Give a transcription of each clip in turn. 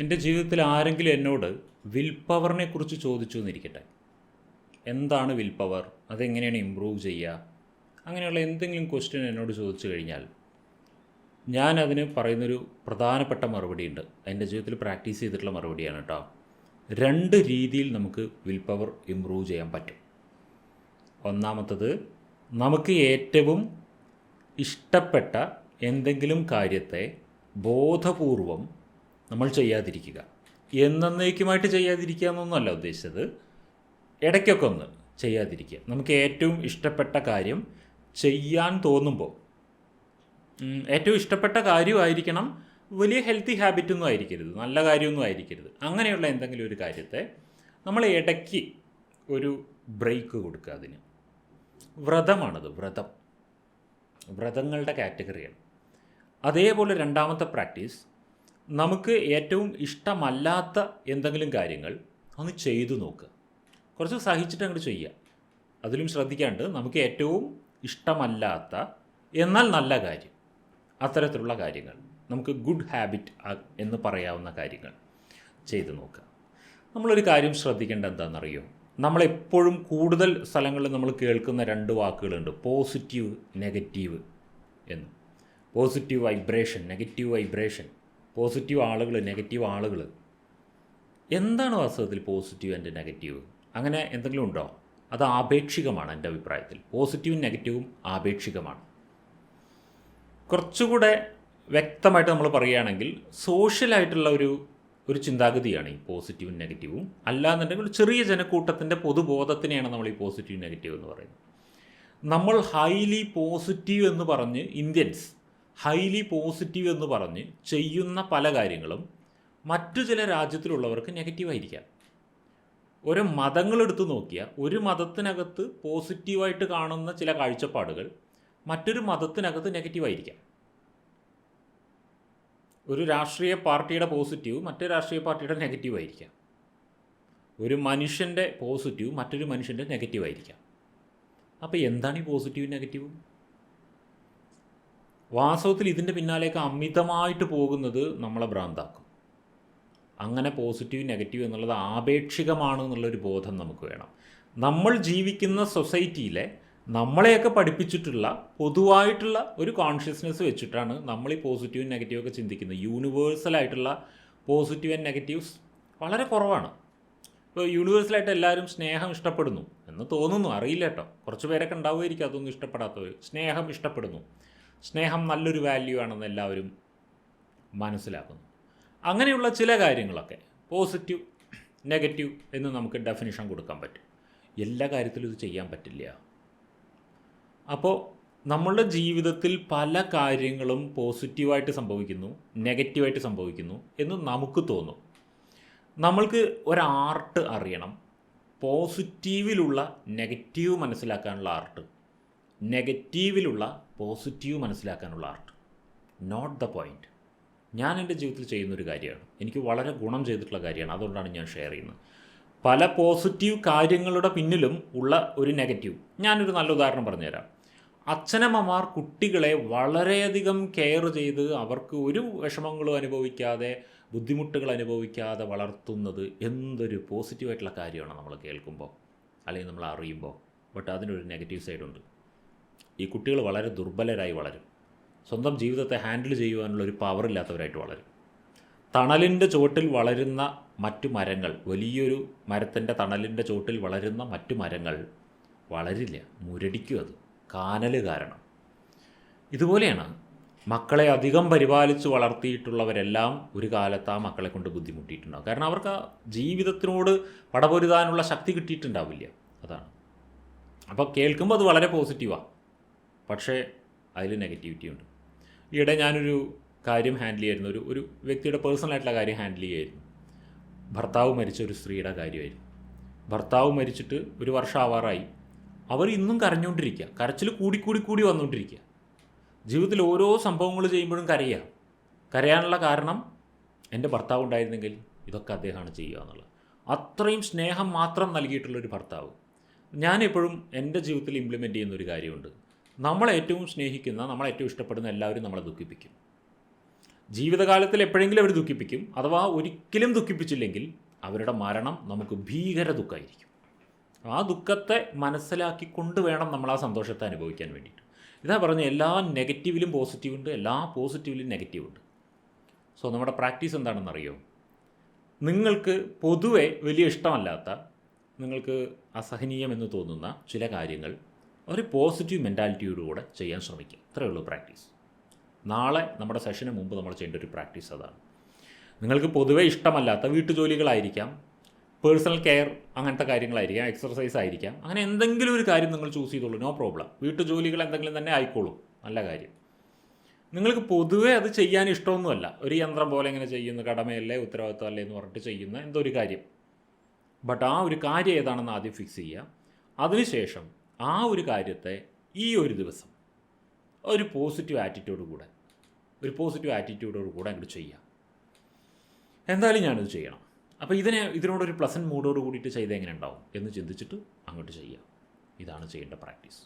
എൻ്റെ ജീവിതത്തിൽ ആരെങ്കിലും എന്നോട് വിൽ പവറിനെ കുറിച്ച് ചോദിച്ചു എന്നിരിക്കട്ടെ. എന്താണ് വിൽ പവർ, അതെങ്ങനെയാണ് ഇമ്പ്രൂവ് ചെയ്യുക, അങ്ങനെയുള്ള എന്തെങ്കിലും ക്വസ്റ്റ്യൻ എന്നോട് ചോദിച്ചു കഴിഞ്ഞാൽ ഞാൻ അതിന് പറയുന്നൊരു പ്രധാനപ്പെട്ട മറുപടിയുണ്ട്. എൻ്റെ ജീവിതത്തിൽ പ്രാക്ടീസ് ചെയ്തിട്ടുള്ള മറുപടിയാണ് കേട്ടോ. 2 രീതിയിൽ നമുക്ക് വിൽ പവർ ഇമ്പ്രൂവ് ചെയ്യാൻ പറ്റും. ഒന്നാമത്തത്, നമുക്ക് ഏറ്റവും ഇഷ്ടപ്പെട്ട എന്തെങ്കിലും കാര്യത്തെ ബോധപൂർവം നമ്മൾ ചെയ്യാതിരിക്കുക. എന്നേക്കുമായിട്ട് ചെയ്യാതിരിക്കുക എന്നൊന്നുമല്ല ഉദ്ദേശിച്ചത്, ഇടയ്ക്കൊക്കെ ഒന്ന് ചെയ്യാതിരിക്കുക. നമുക്ക് ഏറ്റവും ഇഷ്ടപ്പെട്ട കാര്യം ചെയ്യാൻ തോന്നുമ്പോൾ, ഏറ്റവും ഇഷ്ടപ്പെട്ട കാര്യമായിരിക്കണം, വലിയ ഹെൽത്തി ഹാബിറ്റൊന്നും ആയിരിക്കരുത്, നല്ല കാര്യമൊന്നും ആയിരിക്കരുത്. അങ്ങനെയുള്ള എന്തെങ്കിലും ഒരു കാര്യത്തെ നമ്മൾ ഇടയ്ക്ക് ഒരു ബ്രേക്ക് കൊടുക്കുക. അതിന് വ്രതമാണത്, വ്രതങ്ങളുടെ കാറ്റഗറിയാണ്. അതേപോലെ രണ്ടാമത്തെ പ്രാക്ടീസ്, നമുക്ക് ഏറ്റവും ഇഷ്ടമല്ലാത്ത എന്തെങ്കിലും കാര്യങ്ങൾ ഒന്ന് ചെയ്തു നോക്കുക. കുറച്ച് സഹിച്ചിട്ട് അങ്ങോട്ട് ചെയ്യുക. അതിലും ശ്രദ്ധിക്കാണ്ട് നമുക്ക് ഏറ്റവും ഇഷ്ടമല്ലാത്ത എന്നാൽ നല്ല കാര്യം, അത്തരത്തിലുള്ള കാര്യങ്ങൾ, നമുക്ക് ഗുഡ് ഹാബിറ്റ് എന്ന് പറയാവുന്ന കാര്യങ്ങൾ ചെയ്തു നോക്കുക. നമ്മളൊരു കാര്യം ശ്രദ്ധിക്കേണ്ട എന്താണെന്നറിയോ, നമ്മളെപ്പോഴും കൂടുതൽ സ്ഥലങ്ങളിൽ നമ്മൾ കേൾക്കുന്ന 2 വാക്കുകളുണ്ട്, പോസിറ്റീവ്, നെഗറ്റീവ് എന്ന്. Positive vibration, negative vibration. Positive ആളുകൾ, നെഗറ്റീവ് ആളുകൾ. എന്താണ് വാസ്തവത്തിൽ പോസിറ്റീവ് ആൻഡ് നെഗറ്റീവ്? അങ്ങനെ എന്തെങ്കിലും ഉണ്ടോ? അത് ആപേക്ഷികമാണ്. എൻ്റെ അഭിപ്രായത്തിൽ പോസിറ്റീവും നെഗറ്റീവും ആപേക്ഷികമാണ്. കുറച്ചുകൂടെ വ്യക്തമായിട്ട് നമ്മൾ പറയുകയാണെങ്കിൽ സോഷ്യലായിട്ടുള്ള ഒരു ചിന്താഗതിയാണ് ഈ പോസിറ്റീവും നെഗറ്റീവും. അല്ലാന്നുണ്ടെങ്കിൽ ചെറിയ ജനക്കൂട്ടത്തിൻ്റെ പൊതുബോധത്തിനെയാണ് നമ്മൾ ഈ പോസിറ്റീവ് നെഗറ്റീവ് എന്ന് പറയുന്നത്. നമ്മൾ ഹൈലി പോസിറ്റീവ് എന്ന് പറഞ്ഞ്, ഇന്ത്യൻസ് ഹൈലി പോസിറ്റീവ് എന്ന് പറഞ്ഞ് ചെയ്യുന്ന പല കാര്യങ്ങളും മറ്റു ചില രാജ്യത്തിലുള്ളവർക്ക് നെഗറ്റീവായിരിക്കാം. ഓരോ മതങ്ങളെടുത്ത് നോക്കിയാൽ ഒരു മതത്തിനകത്ത് പോസിറ്റീവായിട്ട് കാണുന്ന ചില കാഴ്ചപ്പാടുകൾ മറ്റൊരു മതത്തിനകത്ത് നെഗറ്റീവായിരിക്കാം. ഒരു രാഷ്ട്രീയ പാർട്ടിയുടെ പോസിറ്റീവ് മറ്റൊരു രാഷ്ട്രീയ പാർട്ടിയുടെ നെഗറ്റീവായിരിക്കാം. ഒരു മനുഷ്യൻ്റെ പോസിറ്റീവ് മറ്റൊരു മനുഷ്യൻ്റെ നെഗറ്റീവായിരിക്കാം. അപ്പോൾ എന്താണ് ഈ പോസിറ്റീവും നെഗറ്റീവും? വാസ്തവത്തിൽ ഇതിൻ്റെ പിന്നാലേക്ക് അമിതമായിട്ട് പോകുന്നത് നമ്മളെ ഭ്രാന്താക്കും. അങ്ങനെ പോസിറ്റീവ് നെഗറ്റീവ് എന്നുള്ളത് ആപേക്ഷികമാണ് എന്നുള്ളൊരു ബോധം നമുക്ക് വേണം. നമ്മൾ ജീവിക്കുന്ന സൊസൈറ്റിയിലെ നമ്മളെയൊക്കെ പഠിപ്പിച്ചിട്ടുള്ള പൊതുവായിട്ടുള്ള ഒരു കോൺഷ്യസ്നെസ് വെച്ചിട്ടാണ് നമ്മൾ ഈ പോസിറ്റീവും നെഗറ്റീവൊക്കെ ചിന്തിക്കുന്നത്. യൂണിവേഴ്സലായിട്ടുള്ള പോസിറ്റീവ് ആൻഡ് നെഗറ്റീവ്സ് വളരെ കുറവാണ്. ഇപ്പോൾ യൂണിവേഴ്സലായിട്ട് എല്ലാവരും സ്നേഹം ഇഷ്ടപ്പെടുന്നു എന്ന് തോന്നുന്നു, അറിയില്ല കേട്ടോ. കുറച്ച് പേരൊക്കെ ഉണ്ടാവുമായിരിക്കും അതൊന്നും ഇഷ്ടപ്പെടാത്തവർ. സ്നേഹം ഇഷ്ടപ്പെടുന്നു, സ്നേഹം നല്ലൊരു വാല്യൂ ആണെന്ന് എല്ലാവരും മനസ്സിലാക്കുന്നു. അങ്ങനെയുള്ള ചില കാര്യങ്ങളൊക്കെ പോസിറ്റീവ്, നെഗറ്റീവ് എന്ന് നമുക്ക് ഡെഫിനിഷൻ കൊടുക്കാൻ പറ്റും. എല്ലാ കാര്യത്തിലും ഇത് ചെയ്യാൻ പറ്റില്ല. അപ്പോൾ നമ്മളുടെ ജീവിതത്തിൽ പല കാര്യങ്ങളും പോസിറ്റീവായിട്ട് സംഭവിക്കുന്നു, നെഗറ്റീവായിട്ട് സംഭവിക്കുന്നു എന്ന് നമുക്ക് തോന്നും. നമ്മൾക്ക് ഒരാർട്ട് അറിയണം, പോസിറ്റീവിലുള്ള നെഗറ്റീവ് മനസ്സിലാക്കാനുള്ള ആർട്ട്, നെഗറ്റീവിലുള്ള പോസിറ്റീവ് മനസ്സിലാക്കാനുള്ള ആർട്ട്. Note the point. ഞാൻ എൻ്റെ ജീവിതത്തിൽ ചെയ്യുന്നൊരു കാര്യമാണ്, എനിക്ക് വളരെ ഗുണം ചെയ്തിട്ടുള്ള കാര്യമാണ്, അതുകൊണ്ടാണ് ഞാൻ ഷെയർ ചെയ്യുന്നത്. പല പോസിറ്റീവ് കാര്യങ്ങളുടെ പിന്നിലും ഉള്ള ഒരു നെഗറ്റീവ്. ഞാനൊരു നല്ല ഉദാഹരണം പറഞ്ഞുതരാം. അച്ഛനമ്മമാർ കുട്ടികളെ വളരെയധികം കെയർ ചെയ്ത് അവർക്ക് ഒരു വിഷമങ്ങളും അനുഭവിക്കാതെ, ബുദ്ധിമുട്ടുകൾ അനുഭവിക്കാതെ വളർത്തുന്നത് എന്തൊരു പോസിറ്റീവായിട്ടുള്ള കാര്യമാണ് നമ്മൾ കേൾക്കുമ്പോൾ അല്ലെങ്കിൽ നമ്മൾ അറിയുമ്പോൾ. ബട്ട് അതിനൊരു നെഗറ്റീവ് സൈഡുണ്ട്. ഈ കുട്ടികൾ വളരെ ദുർബലരായി വളരും, സ്വന്തം ജീവിതത്തെ ഹാൻഡിൽ ചെയ്യുവാനുള്ള ഒരു പവറില്ലാത്തവരായിട്ട് വളരും. തണലിൻ്റെ ചുവട്ടിൽ വളരുന്ന മറ്റു മരങ്ങൾ, വലിയൊരു മരത്തിൻ്റെ തണലിൻ്റെ ചുവട്ടിൽ വളരുന്ന മറ്റു മരങ്ങൾ വളരില്ല, മുരടിക്കും. അത് കാനൽ കാരണം. ഇതുപോലെയാണ് മക്കളെ അധികം പരിപാലിച്ച് വളർത്തിയിട്ടുള്ളവരെല്ലാം ഒരു കാലത്ത് ആ മക്കളെ കൊണ്ട് ബുദ്ധിമുട്ടിയിട്ടുണ്ടാകും. കാരണം അവർക്ക് ആ ജീവിതത്തിനോട് പടപൊരുതാനുള്ള ശക്തി കിട്ടിയിട്ടുണ്ടാവില്ല. അതാണ്. അപ്പോൾ കേൾക്കുമ്പോൾ അത് വളരെ പോസിറ്റീവാണ്, പക്ഷേ അതിൽ നെഗറ്റിവിറ്റി ഉണ്ട്. ഈയിടെ ഞാനൊരു കാര്യം ഹാൻഡിൽ ചെയ്യായിരുന്നു, ഒരു വ്യക്തിയുടെ പേഴ്സണലായിട്ടുള്ള കാര്യം ഹാൻഡിൽ ചെയ്യായിരുന്നു. ഭർത്താവ് മരിച്ച ഒരു സ്ത്രീയുടെ കാര്യമായിരുന്നു. ഭർത്താവ് മരിച്ചിട്ട് 1 വർഷം ആവാറായി. അവർ ഇന്നും കരഞ്ഞുകൊണ്ടിരിക്കുക, കരച്ചിൽ കൂടി വന്നുകൊണ്ടിരിക്കുക. ജീവിതത്തിൽ ഓരോ സംഭവങ്ങൾ ചെയ്യുമ്പോഴും കരയാനുള്ള കാരണം, എൻ്റെ ഭർത്താവ് ഉണ്ടായിരുന്നെങ്കിൽ ഇതൊക്കെ അദ്ദേഹമാണ് ചെയ്യുക എന്നുള്ളത്. അത്രയും സ്നേഹം മാത്രം നൽകിയിട്ടുള്ളൊരു ഭർത്താവ്. ഞാനെപ്പോഴും എൻ്റെ ജീവിതത്തിൽ ഇംപ്ലിമെൻ്റ് ചെയ്യുന്നൊരു കാര്യമുണ്ട്. നമ്മളേറ്റവും സ്നേഹിക്കുന്ന, നമ്മളേറ്റവും ഇഷ്ടപ്പെടുന്ന എല്ലാവരും നമ്മളെ ദുഃഖിപ്പിക്കും. ജീവിതകാലത്തിൽ എപ്പോഴെങ്കിലും അവർ ദുഃഖിപ്പിക്കും. അഥവാ ഒരിക്കലും ദുഃഖിപ്പിച്ചില്ലെങ്കിൽ അവരുടെ മരണം നമുക്ക് ഭീകര ദുഃഖമായിരിക്കും. ആ ദുഃഖത്തെ മനസ്സിലാക്കിക്കൊണ്ട് വേണം നമ്മൾ ആ സന്തോഷത്തെ അനുഭവിക്കാൻ വേണ്ടിയിട്ട്. ഇതാ പറഞ്ഞ എല്ലാ നെഗറ്റീവിലും പോസിറ്റീവുണ്ട്, എല്ലാ പോസിറ്റീവിലും നെഗറ്റീവുണ്ട്. സോ നമ്മുടെ പ്രാക്ടീസ് എന്താണെന്നറിയോ? നിങ്ങൾക്ക് പൊതുവെ വലിയ ഇഷ്ടമല്ലാത്ത, നിങ്ങൾക്ക് അസഹനീയമെന്ന് തോന്നുന്ന ചില കാര്യങ്ങൾ ഒരു പോസിറ്റീവ് മെൻറ്റാലിറ്റിയോടുകൂടെ ചെയ്യാൻ ശ്രമിക്കുക. ഇത്രയേ ഉള്ളൂ പ്രാക്ടീസ്. നാളെ നമ്മുടെ സെഷന് മുമ്പ് നമ്മൾ ചെയ്യേണ്ട ഒരു പ്രാക്ടീസ് അതാണ്. നിങ്ങൾക്ക് പൊതുവെ ഇഷ്ടമല്ലാത്ത വീട്ടുജോലികളായിരിക്കാം, പേഴ്സണൽ കെയർ അങ്ങനത്തെ കാര്യങ്ങളായിരിക്കാം, എക്സർസൈസ് ആയിരിക്കാം, അങ്ങനെ എന്തെങ്കിലും ഒരു കാര്യം നിങ്ങൾ ചൂസ് ചെയ്തോളൂ, നോ പ്രോബ്ലം. വീട്ടുജോലികൾ എന്തെങ്കിലും തന്നെ ആയിക്കോളൂ, നല്ല കാര്യം. നിങ്ങൾക്ക് പൊതുവെ അത് ചെയ്യാൻ ഇഷ്ടമൊന്നുമല്ല, ഒരു യന്ത്രം പോലെ ഇങ്ങനെ ചെയ്യുന്ന, കടമയല്ലേ ഉത്തരവാദിത്തമല്ലേ എന്ന് പറഞ്ഞിട്ട് ചെയ്യുന്ന എന്തോ ഒരു കാര്യം. ബട്ട് ആ ഒരു കാര്യം ഏതാണെന്ന് ആദ്യം ഫിക്സ് ചെയ്യുക. അതിനുശേഷം ആ ഒരു കാര്യത്തെ ഈ ഒരു ദിവസം ഒരു പോസിറ്റീവ് ആറ്റിറ്റ്യൂഡ് കൂടെ അങ്ങോട്ട് ചെയ്യുക. എന്തായാലും ഞാനിത് ചെയ്യണം, അപ്പോൾ ഇതിനോടൊരു പ്ലസൻറ്റ് മൂഡോട് കൂടിയിട്ട് ചെയ്ത് എങ്ങനെ ഉണ്ടാവും എന്ന് ചിന്തിച്ചിട്ട് അങ്ങോട്ട് ചെയ്യുക. ഇതാണ് ചെയ്യേണ്ട പ്രാക്ടീസ്.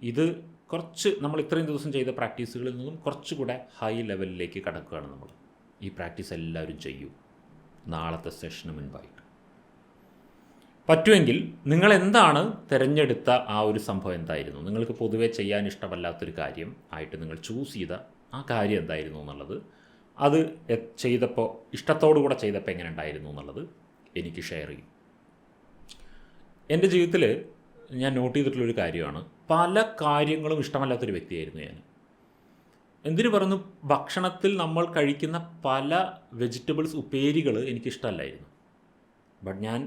ഇത് കുറച്ച് നമ്മൾ ഇത്രയും ദിവസം ചെയ്ത പ്രാക്ടീസുകളിൽ നിന്നും കുറച്ചുകൂടെ ഹൈ ലെവലിലേക്ക് കടക്കുകയാണ് നമ്മൾ. ഈ പ്രാക്ടീസ് എല്ലാവരും ചെയ്യൂ നാളത്തെ സെഷന് മുൻപായിട്ട്. പറ്റുമെങ്കിൽ നിങ്ങൾ എന്താണ് തിരഞ്ഞെടുത്ത ആ ഒരു സംഭവം എന്തായിരുന്നു, നിങ്ങൾക്ക് പൊതുവേ ചെയ്യാൻ ഇഷ്ടമല്ലാത്തൊരു കാര്യം ആയിട്ട് നിങ്ങൾ ചൂസ് ചെയ്ത ആ കാര്യം എന്തായിരുന്നു എന്നുള്ളത്, അത് ചെയ്തപ്പോൾ ഇഷ്ടത്തോടു കൂടെ ചെയ്തപ്പോൾ എങ്ങനെ ഉണ്ടായിരുന്നു എന്നുള്ളത് എനിക്ക് ഷെയർ ചെയ്യും. എൻ്റെ ജീവിതത്തിൽ ഞാൻ നോട്ട് ചെയ്തിട്ടുള്ളൊരു കാര്യമാണ്, പല കാര്യങ്ങളും ഇഷ്ടമല്ലാത്തൊരു വ്യക്തിയായിരുന്നു ഞാൻ. എന്തിനു പറഞ്ഞു, ഭക്ഷണത്തിൽ നമ്മൾ കഴിക്കുന്ന പല വെജിറ്റബിൾസ്, ഉപ്പേരികൾ എനിക്കിഷ്ടമല്ലായിരുന്നു. ബട്ട് ഞാൻ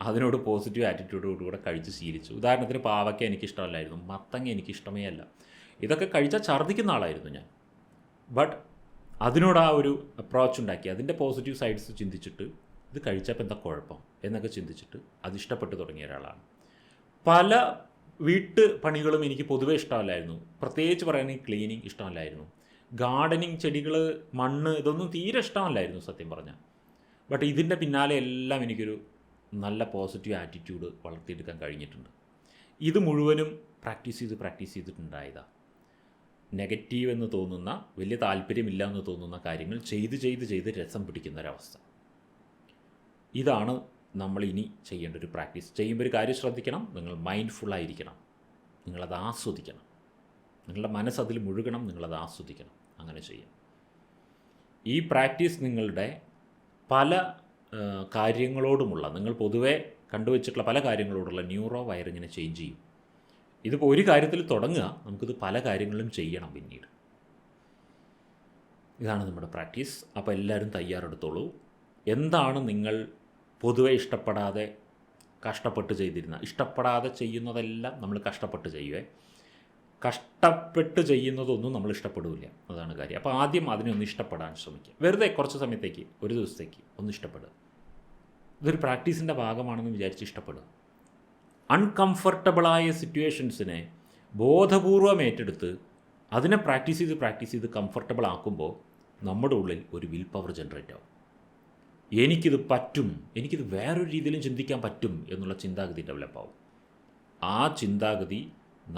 അതിനോട് പോസിറ്റീവ് ആറ്റിറ്റ്യൂഡോടുകൂടെ കഴിച്ച് ശീലിച്ചു. ഉദാഹരണത്തിന് പാവയ്ക്ക എനിക്കിഷ്ടമല്ലായിരുന്നു, മത്തങ്ങ എനിക്കിഷ്ടമേ അല്ല. ഇതൊക്കെ കഴിച്ചാൽ ഛർദ്ദിക്കുന്ന ആളായിരുന്നു ഞാൻ. ബട്ട് അതിനോട് ആ ഒരു അപ്രോച്ച് ഉണ്ടാക്കി, അതിൻ്റെ പോസിറ്റീവ് സൈഡ്സ് ചിന്തിച്ചിട്ട് ഇത് കഴിച്ചപ്പോൾ എന്താ കുഴപ്പം എന്നൊക്കെ ചിന്തിച്ചിട്ട് അത് ഇഷ്ടപ്പെട്ട് തുടങ്ങിയ ഒരാളാണ്. പല വീട്ട് പണികളും എനിക്ക് പൊതുവേ ഇഷ്ടമല്ലായിരുന്നു. പ്രത്യേകിച്ച് പറയുകയാണെങ്കിൽ ക്ലീനിങ് ഇഷ്ടമല്ലായിരുന്നു. ഗാർഡനിങ്, ചെടികൾ, മണ്ണ്, ഇതൊന്നും തീരെ ഇഷ്ടമല്ലായിരുന്നു സത്യം പറഞ്ഞാൽ. ബട്ട് ഇതിൻ്റെ പിന്നാലെ എല്ലാം എനിക്കൊരു നല്ല പോസിറ്റീവ് ആറ്റിറ്റ്യൂഡ് വളർത്തിയെടുക്കാൻ കഴിഞ്ഞിട്ടുണ്ട്. ഇത് മുഴുവനും പ്രാക്ടീസ് ചെയ്തിട്ടുണ്ടായതാണ്. നെഗറ്റീവ് എന്ന് തോന്നുന്ന, വലിയ താല്പര്യമില്ല എന്ന് തോന്നുന്ന കാര്യങ്ങൾ ചെയ്ത് രസം പിടിക്കുന്നൊരവസ്ഥ. ഇതാണ് നമ്മൾ ഇനി ചെയ്യേണ്ട ഒരു പ്രാക്ടീസ്. ചെയ്യുമ്പോൾ ഒരു കാര്യം ശ്രദ്ധിക്കണം, നിങ്ങൾ മൈൻഡ്ഫുള്ളായിരിക്കണം, നിങ്ങളത് ആസ്വദിക്കണം, നിങ്ങളുടെ മനസ്സതിൽ മുഴുകണം, നിങ്ങളത് ആസ്വദിക്കണം. അങ്ങനെ ചെയ്യാം. ഈ പ്രാക്ടീസ് നിങ്ങളുടെ പല കാര്യങ്ങളോടുമുള്ള, നിങ്ങൾ പൊതുവെ കണ്ടുവച്ചിട്ടുള്ള പല കാര്യങ്ങളോടുള്ള ന്യൂറോ വയറിങ്ങിനെ ചേഞ്ച് ചെയ്യും. ഇതിപ്പോൾ ഒരു കാര്യത്തിൽ തുടങ്ങുക, നമുക്കിത് പല കാര്യങ്ങളിലും ചെയ്യണം പിന്നീട്. ഇതാണ് നമ്മുടെ പ്രാക്ടീസ്. അപ്പോൾ എല്ലാവരും തയ്യാറെടുത്തോളൂ. എന്താണ് നിങ്ങൾ പൊതുവെ ഇഷ്ടപ്പെടാതെ കഷ്ടപ്പെട്ട് ഇഷ്ടപ്പെടാതെ ചെയ്യുന്നതെല്ലാം നമ്മൾ കഷ്ടപ്പെട്ട് ചെയ്യുവേ. കഷ്ടപ്പെട്ട് ചെയ്യുന്നതൊന്നും നമ്മൾ ഇഷ്ടപ്പെടില്ല, അതാണ് കാര്യം. അപ്പോൾ ആദ്യം അതിനെ ഒന്ന് ഇഷ്ടപ്പെടാൻ ശ്രമിക്കുക. വെറുതെ കുറച്ച് സമയത്തേക്ക്, ഒരു ദിവസത്തേക്ക് ഒന്ന് ഇഷ്ടപ്പെടുക. ഇതൊരു പ്രാക്ടീസിൻ്റെ ഭാഗമാണെന്ന് വിചാരിച്ച് ഇഷ്ടപ്പെടുക. അൺകംഫർട്ടബിളായ സിറ്റുവേഷൻസിനെ ബോധപൂർവം ഏറ്റെടുത്ത് അതിനെ പ്രാക്ടീസ് ചെയ്ത് കംഫർട്ടബിൾ ആക്കുമ്പോൾ നമ്മുടെ ഉള്ളിൽ ഒരു വിൽ പവർ ജനറേറ്റ് ആവും. എനിക്കിത് പറ്റും, എനിക്കിത് വേറൊരു രീതിയിലും ചിന്തിക്കാൻ പറ്റും എന്നുള്ള ചിന്താഗതി ഡെവലപ്പാവും. ആ ചിന്താഗതി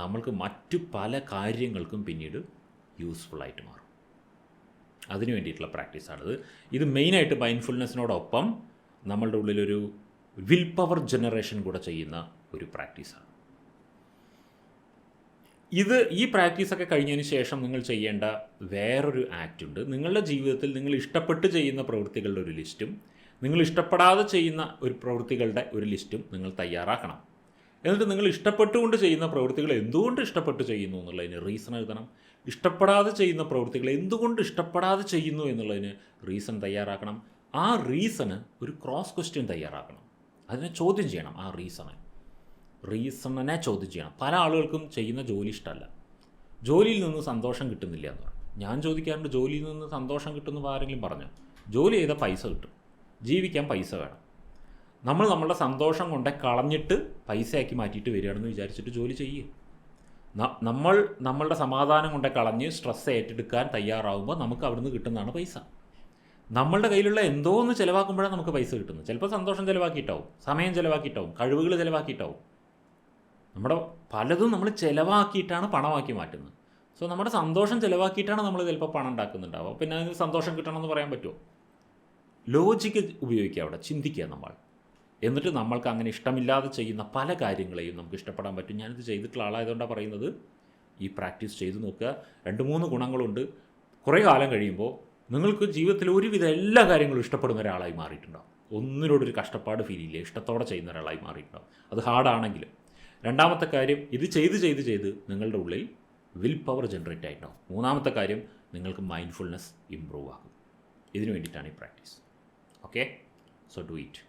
നമ്മൾക്ക് മറ്റു പല കാര്യങ്ങൾക്കും പിന്നീട് യൂസ്ഫുള്ളായിട്ട് മാറും. അതിനു വേണ്ടിയിട്ടുള്ള പ്രാക്ടീസാണിത്. ഇത് മെയിനായിട്ട് മൈൻഡ്ഫുൾനെസ്സിനോടൊപ്പം നമ്മളുടെ ഉള്ളിലൊരു വിൽ പവർ ജനറേഷൻ കൂടെ ചെയ്യുന്ന ഒരു പ്രാക്ടീസാണ്. ഈ പ്രാക്ടീസൊക്കെ കഴിഞ്ഞതിന് ശേഷം നിങ്ങൾ ചെയ്യേണ്ട വേറൊരു ആക്റ്റ് ഉണ്ട്. നിങ്ങളുടെ ജീവിതത്തിൽ നിങ്ങൾ ഇഷ്ടപ്പെട്ട് ചെയ്യുന്ന പ്രവൃത്തികളുടെ ഒരു ലിസ്റ്റും നിങ്ങൾ ഇഷ്ടപ്പെടാതെ ചെയ്യുന്ന ഒരു പ്രവൃത്തികളുടെ ഒരു ലിസ്റ്റും നിങ്ങൾ തയ്യാറാക്കണം. എന്നിട്ട് നിങ്ങൾ ഇഷ്ടപ്പെട്ടുകൊണ്ട് ചെയ്യുന്ന പ്രവൃത്തികൾ എന്തുകൊണ്ട് ഇഷ്ടപ്പെട്ട് ചെയ്യുന്നു എന്നുള്ളതിന് റീസൺ എഴുതണം. ഇഷ്ടപ്പെടാതെ ചെയ്യുന്ന പ്രവൃത്തികൾ എന്തുകൊണ്ട് ഇഷ്ടപ്പെടാതെ ചെയ്യുന്നു എന്നുള്ളതിന് റീസൺ തയ്യാറാക്കണം. ആ റീസണ് ഒരു ക്രോസ് ക്വസ്റ്റ്യൻ തയ്യാറാക്കണം. അതിനെ ചോദ്യം ചെയ്യണം. ആ റീസണിനെ ചോദ്യം ചെയ്യണം. പല ആളുകൾക്കും ചെയ്യുന്ന ജോലി ഇഷ്ടമല്ല, ജോലിയിൽ നിന്ന് സന്തോഷം കിട്ടുന്നില്ല എന്ന് പറയും. ഞാൻ ചോദിക്കാറുണ്ട്, ജോലിയിൽ നിന്ന് സന്തോഷം കിട്ടുന്ന ആരെങ്കിലും പറഞ്ഞു? ജോലി ചെയ്താൽ പൈസ കിട്ടും, ജീവിക്കാൻ പൈസ വേണം. നമ്മൾ നമ്മളുടെ സന്തോഷം കൊണ്ട് കളഞ്ഞിട്ട് പൈസയാക്കി മാറ്റിയിട്ട് വരികയാണെന്ന് വിചാരിച്ചിട്ട് ജോലി ചെയ്യുക. നമ്മൾ നമ്മളുടെ സമാധാനം കൊണ്ട് കളഞ്ഞ് സ്ട്രെസ് ഏറ്റെടുക്കാൻ തയ്യാറാവുമ്പോൾ നമുക്ക് അവിടുന്ന് കിട്ടുന്നതാണ് പൈസ. നമ്മളുടെ കയ്യിലുള്ള എന്തോ ഒന്ന് ചിലവാക്കുമ്പോഴാണ് നമുക്ക് പൈസ കിട്ടുന്നത്. ചിലപ്പോൾ സന്തോഷം ചിലവാക്കിയിട്ടാവും, സമയം ചിലവാക്കിയിട്ടാവും, കഴിവുകൾ ചിലവാക്കിയിട്ടാവും. നമ്മുടെ പലതും നമ്മൾ ചിലവാക്കിയിട്ടാണ് പണമാക്കി മാറ്റുന്നത്. സോ നമ്മുടെ സന്തോഷം ചിലവാക്കിയിട്ടാണ് നമ്മൾ ചിലപ്പോൾ പണം ഉണ്ടാക്കുന്നുണ്ടാവുക. പിന്നെ അതിന് സന്തോഷം കിട്ടണമെന്ന് പറയാൻ പറ്റുമോ? ലോജിക്ക് ഉപയോഗിക്കുക, അവിടെ ചിന്തിക്കുക നമ്മൾ. എന്നിട്ട് നമ്മൾക്ക് അങ്ങനെ ഇഷ്ടമില്ലാതെ ചെയ്യുന്ന പല കാര്യങ്ങളെയും നമുക്ക് ഇഷ്ടപ്പെടാൻ പറ്റും. ഞാനിത് ചെയ്തിട്ടുള്ള ആളായതുകൊണ്ടാണ് പറയുന്നത്. ഈ പ്രാക്ടീസ് ചെയ്ത് നോക്കുക. 2-3 ഗുണങ്ങളുണ്ട്. കുറേ കാലം കഴിയുമ്പോൾ നിങ്ങൾക്ക് ജീവിതത്തിൽ ഒരുവിധ എല്ലാ കാര്യങ്ങളും ഇഷ്ടപ്പെടുന്ന ഒരാളായി മാറിയിട്ടുണ്ടാവും. ഒന്നിനോടൊരു കഷ്ടപ്പാട് ഫീൽ ചെയ്യില്ല, ഇഷ്ടത്തോടെ ചെയ്യുന്ന ഒരാളായി മാറിയിട്ടുണ്ടാവും, അത് ഹാർഡാണെങ്കിലും. രണ്ടാമത്തെ കാര്യം, ഇത് ചെയ്ത് നിങ്ങളുടെ ഉള്ളിൽ വിൽ പവർ ജനറേറ്റ് ആയിട്ടുണ്ടാവും. മൂന്നാമത്തെ കാര്യം, നിങ്ങൾക്ക് മൈൻഡ്ഫുൾനെസ് ഇമ്പ്രൂവ് ആകും. ഇതിനു വേണ്ടിയിട്ടാണ് ഈ practice. Okay, so do it.